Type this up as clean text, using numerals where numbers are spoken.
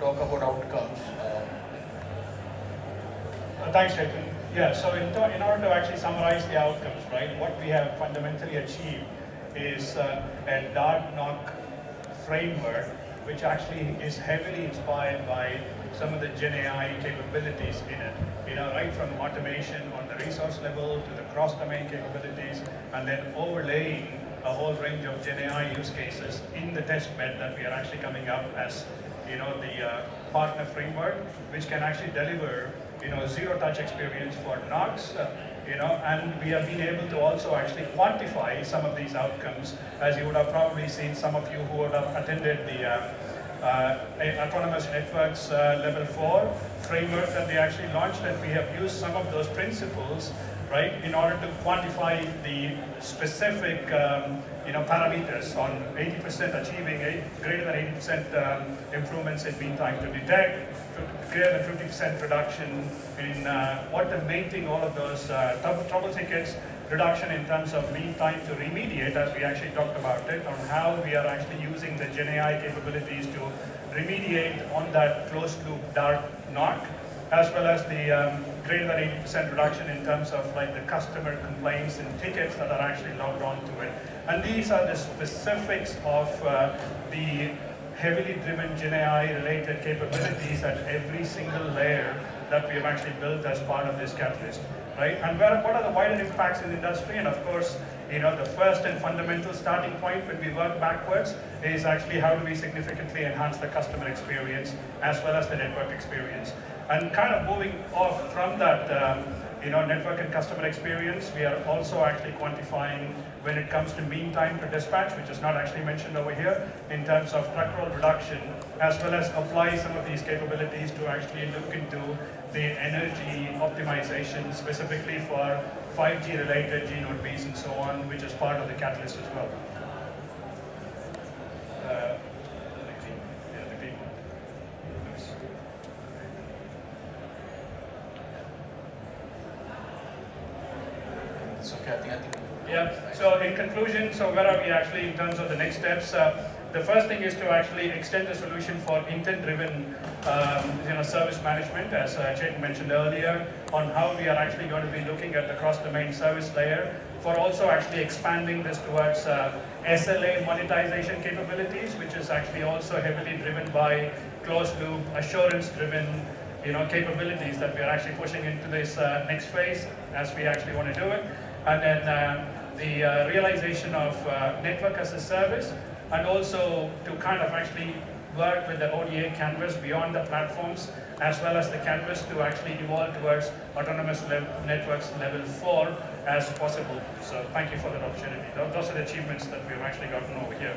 talk about outcomes. Thanks, Chetan. Yeah, so in order to actually summarize the outcomes, right, what we have fundamentally achieved is a DarkNOC framework, which actually is heavily inspired by some of the GenAI capabilities in it. Right from automation on the resource level to the cross-domain capabilities, and then overlaying a whole range of GenAI use cases in the test bed that we are actually coming up as, the partner framework, which can actually deliver, zero-touch experience for NOCs, and we have been able to also actually quantify some of these outcomes, as you would have probably seen, some of you who would have attended the Autonomous Networks Level 4 framework that they actually launched, and we have used some of those principles, right, in order to quantify the specific parameters on 80% achieving greater than 80% improvements in mean time to detect, greater than 50% reduction in automating all of those trouble tickets, reduction in terms of mean time to remediate, as we actually talked about it, on how we are actually using the GenAI capabilities to remediate on that closed loop DarkNOC, as well as the greater than 80% reduction in terms of like the customer complaints and tickets that are actually logged onto it. And these are the specifics of the heavily driven GenAI related capabilities at every single layer that we have actually built as part of this catalyst, right? And what are the wider impacts in the industry? And of course, the first and fundamental starting point when we work backwards is actually how do we significantly enhance the customer experience as well as the network experience. And kind of moving off from that, network and customer experience, we are also actually quantifying when it comes to mean time to dispatch, which is not actually mentioned over here, in terms of truck roll reduction, as well as apply some of these capabilities to actually look into the energy optimization specifically for 5G related G-Node Bs and so on, which is part of the catalyst as well. Yeah, so in conclusion, so where are we actually in terms of the next steps? The first thing is to actually extend the solution for intent-driven service management, as Chetan mentioned earlier, on how we are actually going to be looking at the cross-domain service layer, for also actually expanding this towards SLA monetization capabilities, which is actually also heavily driven by closed-loop, assurance-driven capabilities that we are actually pushing into this next phase as we actually want to do it. And then the realization of network as a service, and also to kind of actually work with the ODA canvas beyond the platforms, as well as the canvas to actually evolve towards autonomous networks level 4 as possible. So thank you for that opportunity. Those are the achievements that we've actually gotten over here.